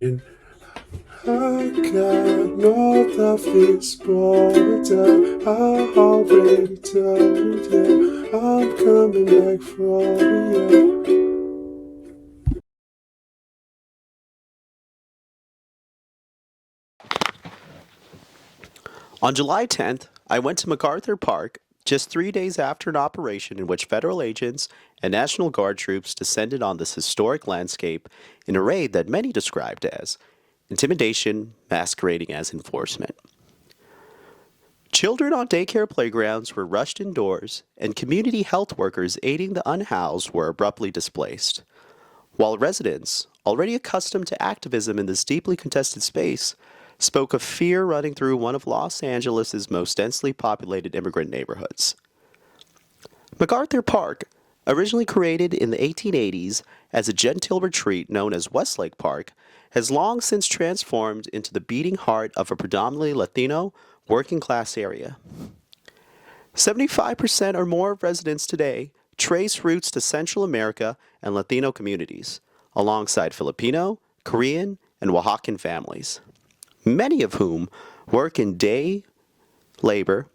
And I got north of this border. I already told you I'm coming back for you. On July 10th, I went to MacArthur Park just 3 days after an operation in which federal agents and National Guard troops descended on this historic landscape in a raid that many described as intimidation masquerading as enforcement. Children on daycare playgrounds were rushed indoors, and community health workers aiding the unhoused were abruptly displaced. While residents, already accustomed to activism in this deeply contested space, spoke of fear running through one of Los Angeles' most densely populated immigrant neighborhoods. MacArthur Park, originally created in the 1880s as a genteel retreat known as Westlake Park, has long since transformed into the beating heart of a predominantly Latino, working-class area. 75% or more of residents today trace roots to Central America and Latino communities, alongside Filipino, Korean, and Oaxacan families, many of whom work in day labor,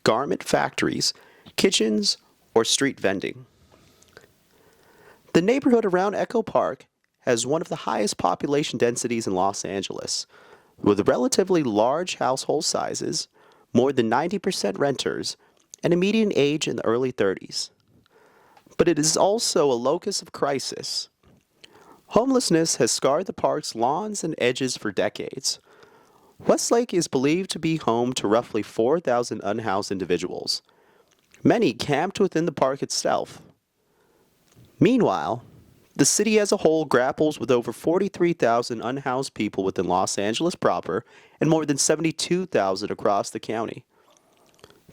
garment factories, kitchens, or street vending. The neighborhood around Echo Park has one of the highest population densities in Los Angeles, with relatively large household sizes, more than 90% renters, and a median age in the early 30s. But it is also a locus of crisis. Homelessness has scarred the park's lawns and edges for decades. Westlake is believed to be home to roughly 4,000 unhoused individuals, many camped within the park itself. Meanwhile, the city as a whole grapples with over 43,000 unhoused people within Los Angeles proper and more than 72,000 across the county.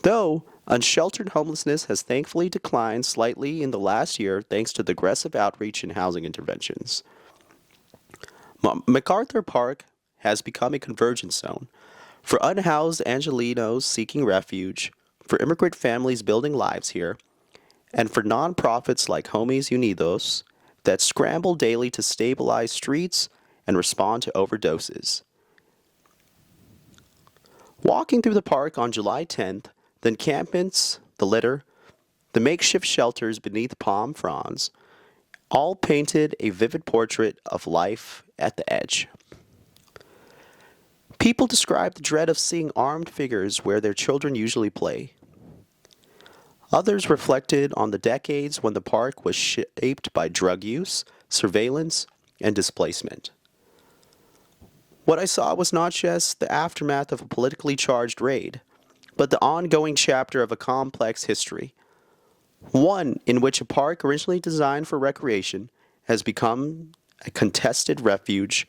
Though unsheltered homelessness has thankfully declined slightly in the last year thanks to the aggressive outreach and housing interventions. MacArthur Park has become a convergence zone for unhoused Angelenos seeking refuge, for immigrant families building lives here, and for nonprofits like Homies Unidos that scramble daily to stabilize streets and respond to overdoses. Walking through the park on July 10th, the encampments, the litter, the makeshift shelters beneath palm fronds, all painted a vivid portrait of life at the edge. People describe the dread of seeing armed figures where their children usually play. Others reflected on the decades when the park was shaped by drug use, surveillance, and displacement. What I saw was not just the aftermath of a politically charged raid, but the ongoing chapter of a complex history, one in which a park originally designed for recreation has become a contested refuge,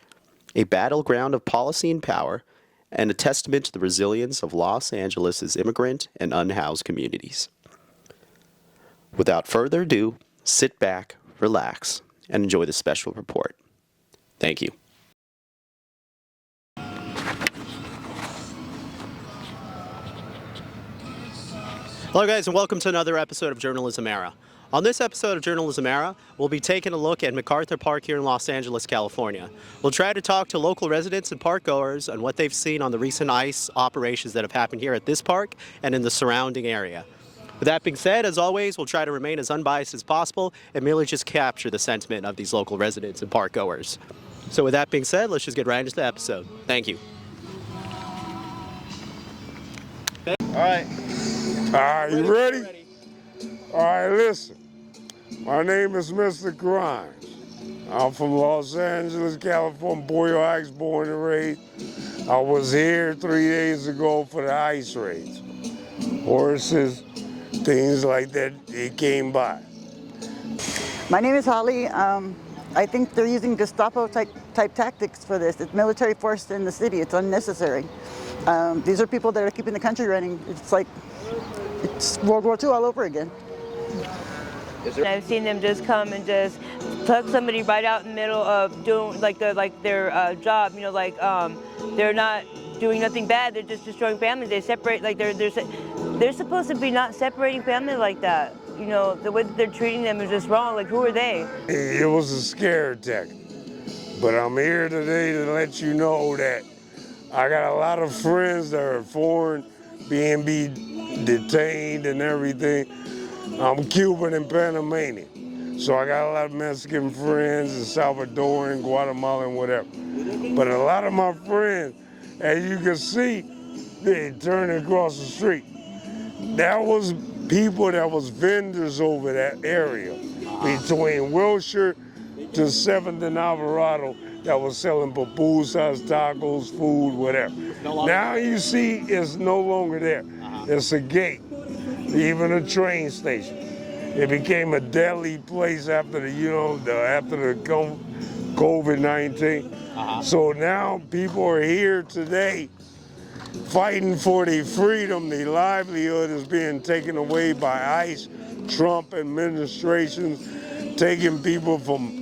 a battleground of policy and power, and a testament to the resilience of Los Angeles' immigrant and unhoused communities. Without further ado, sit back, relax, and enjoy this special report. Thank you. Hello guys, and welcome to another episode of Journalism Era. On this episode of Journalism Era, we'll be taking a look at MacArthur Park here in Los Angeles, California. We'll try to talk to local residents and park goers on what they've seen on the recent ICE operations that have happened here at this park and in the surrounding area. With that being said, as always, we'll try to remain as unbiased as possible and merely just capture the sentiment of these local residents and park goers. So with that being said, let's just get right into the episode. Thank you. All right. Are you ready? All right, listen. My name is Mr. Grimes. I'm from Los Angeles, California, Boyle Heights, born and raised. I was here 3 days ago for the ICE raids. Horses, things like that, it came by. My name is Holly. I think they're using Gestapo type tactics for this. It's military force in the city. It's unnecessary. These are people that are keeping the country running. It's like it's World War II all over again. I've seen them just come and just tuck somebody right out in the middle of doing their job. You know, they're not doing nothing bad. They're just destroying families. They separate they're supposed to be not separating families like that. You know, the way that they're treating them is just wrong. Like, who are they? It was a scare tactic. But I'm here today to let you know that I got a lot of friends that are foreign, being detained and everything. I'm Cuban and Panamanian. So I got a lot of Mexican friends and Salvadoran, Guatemalan, whatever. But a lot of my friends, as you can see, they turn across the street. That was people that was vendors over that area between Wilshire to 7th and Alvarado that was selling pupusas, tacos, food, whatever. Now you see it's no longer there. It's a gate, even a train station. It became a deadly place after after the COVID-19. So now people are here today fighting for their freedom. Their livelihood is being taken away by ICE, Trump administrations, taking people from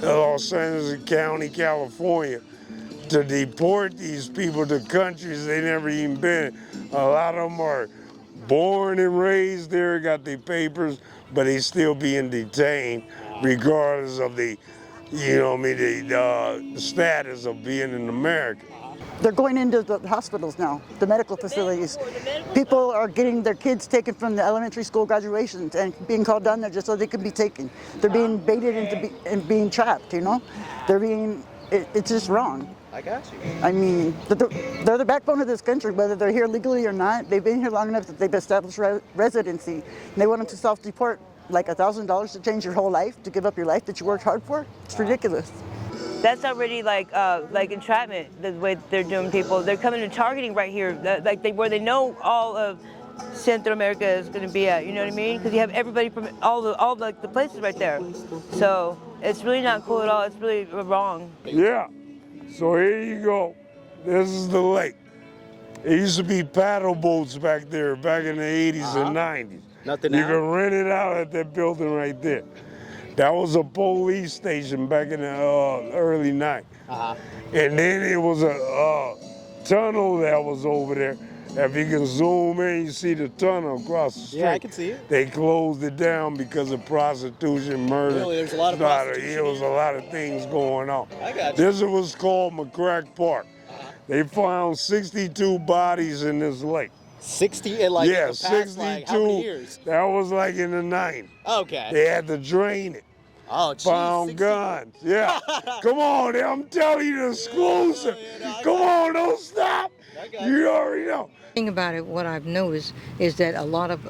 Los Angeles County, California, to deport these people to countries they never even been. A lot of them are born and raised there, got their papers, but they still being detained regardless of the status of being in America. They're going into the hospitals now, the medical facilities. People are getting their kids taken from the elementary school graduations and being called down there just so they can be taken. They're being baited into being trapped, you know? It's just wrong. I got you. I mean, they're the backbone of this country, whether they're here legally or not. They've been here long enough that they've established residency. And they want them to self-deport like $1,000 to change your whole life, to give up your life that you worked hard for. It's ridiculous. That's already like entrapment, the way they're doing people. They're coming and targeting right here, where they know all of Central America is going to be at. You know what I mean? Because you have everybody from all the places right there. So it's really not cool at all. It's really wrong. Yeah. So here you go. This is the lake. It used to be paddle boats back there, back in the 80s and 90s. Nothing You now? can rent it out at that building right there. That was a police station back in the early 90s. And then it was a tunnel that was over there. If you can zoom in, you see the tunnel across the street. Yeah, I can see it. They closed it down because of prostitution, murder. Really? There's a lot of prostitution? There was a lot of things going on. I got you. This was called MacArthur Park. They found 62 bodies in this lake. 60 in like Yeah, in the past, 62. like, how many years? That was like in the 90s. Okay. They had to drain it. Oh, geez, Found 60. guns. Yeah. Come on, I'm telling you the exclusive. Come on, don't stop. You already know. The thing about it, what I've noticed is that a lot of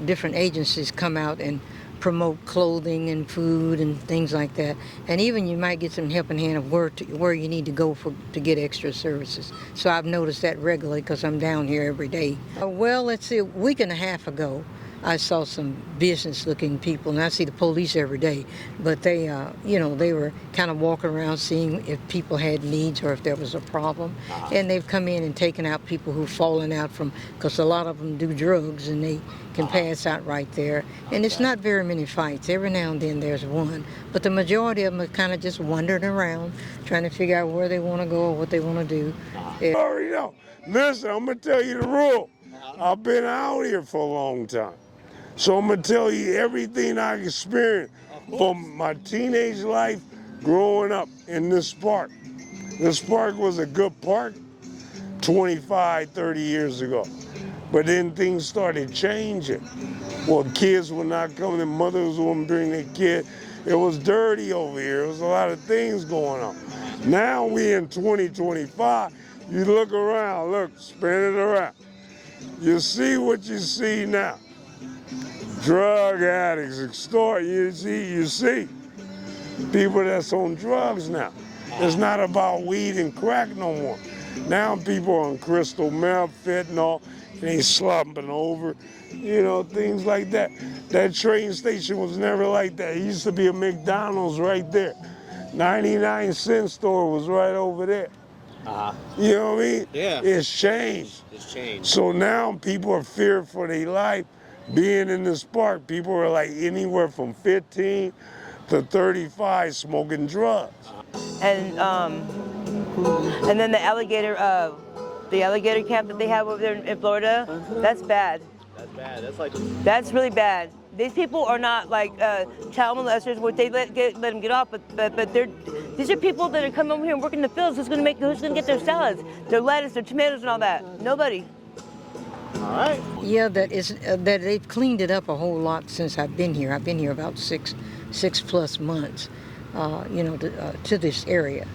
different agencies come out and promote clothing and food and things like that. And even you might get some helping hand of where you need to go to get extra services. So I've noticed that regularly because I'm down here every day. Well, let's see, a week and a half ago, I saw some business-looking people, and I see the police every day, but they were kind of walking around seeing if people had needs or if there was a problem, and they've come in and taken out people who've fallen out because a lot of them do drugs, and they can pass out right there, and it's not very many fights. Every now and then there's one, but the majority of them are kind of just wandering around, trying to figure out where they want to go or what they want to do. You already know. Listen, I'm going to tell you the rule. I've been out here for a long time. So I'm going to tell you everything I experienced from my teenage life growing up in this park. This park was a good park 25, 30 years ago. But then things started changing. Well, kids were not coming and mothers wouldn't bring their kids. It was dirty over here. There was a lot of things going on. Now we in 2025. You look around, look, spin it around. You see what you see now. Drug addicts, you see people that's on drugs now. It's not about weed and crack no more. Now people are on crystal meth, fentanyl, and they slumping over, things like that. That train station was never like that. It used to be a McDonald's right there. 99-cent store was right over there. You know what I mean? Yeah. It's changed. It's changed. So now people are feared for their life. Being in this park, people are like anywhere from 15 to 35 smoking drugs. And then the alligator camp that they have over there in Florida, that's bad. That's bad. That's really bad. These people are not like child molesters where they let them get off, but These are people that are coming over here and working in the fields. Who's going to get their salads, their lettuce, their tomatoes, and all that? Nobody. All right. Yeah, that they've cleaned it up a whole lot since I've been here. I've been here about six plus months, to this area.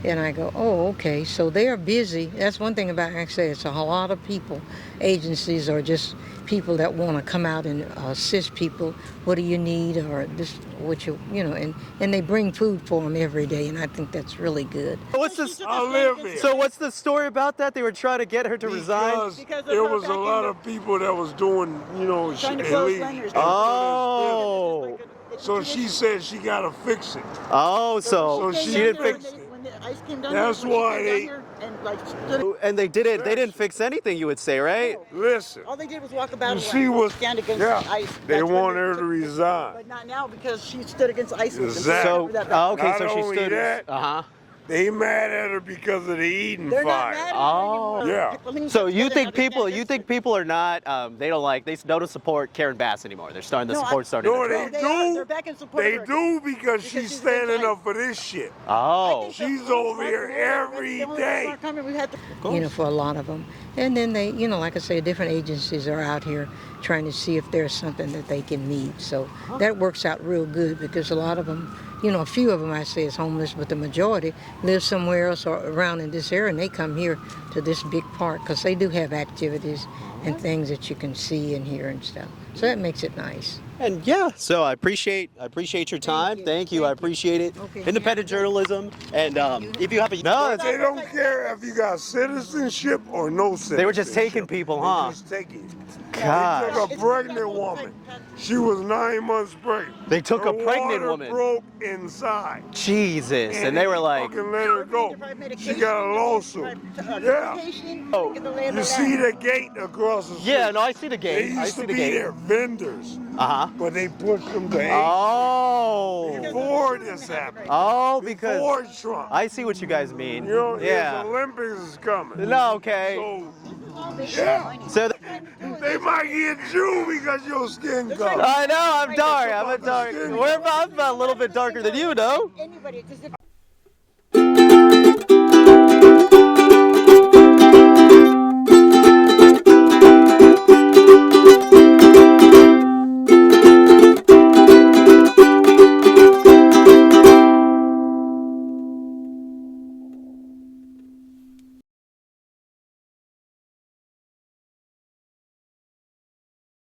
And I go, oh, okay, so they are busy. That's one thing about actually, it's a lot of people, agencies, or just people that want to come out and assist people. What do you need, or this, what and they bring food for them every day, and I think that's really good. What's this? I live here. So what's the story about that? They were trying to get her to resign? Because there was a lot of people that was doing, Trying to close Langer's. Oh. So she said she got to fix it. Oh, so she didn't fix. When the ice came down, That's why they. And they didn't fix anything, you would say, right? Listen. All they did was walk about She was. stand against the ice. They want her to resign. But not now because she stood against the ice. Exactly. Okay, so she Not only stood. that, They mad at her because of the Eden They're fire. not mad at her anymore. Yeah. So you think people are not they don't support Karen Bass anymore? They're starting to support No, they do. They're back in support. They of her. do because she's standing up for this shit. Oh. She's over here every day. For a lot of them. And then they, like I say, different agencies are out here trying to see if there's something that they can meet. So that works out real good because a lot of them, a few of them I say is homeless, but the majority live somewhere else or around in this area, and they come here to this big park because they do have activities and things that you can see and hear and stuff. So that makes it nice. And so I appreciate your time. Thank you. I appreciate it. Okay. Independent journalism. And if you have They don't care if you got citizenship or no citizenship. They were just taking people, huh? They just taking. God. They took a pregnant woman. She was 9 months pregnant. They took a pregnant water woman. Broke inside. Jesus. And they were like, fucking let her go. She got a lawsuit. Yeah. oh. You see the gate across the street? Yeah, no, I see the They gate. I used see to the be gate. their vendors, but they pushed them to 8 Oh. before this happened. Oh, Before because Trump. I see what you guys mean. The Olympics is coming. No, okay. So, yeah. So They might get you because your skin color. I know, I'm dark. I'm a little bit darker than you, though.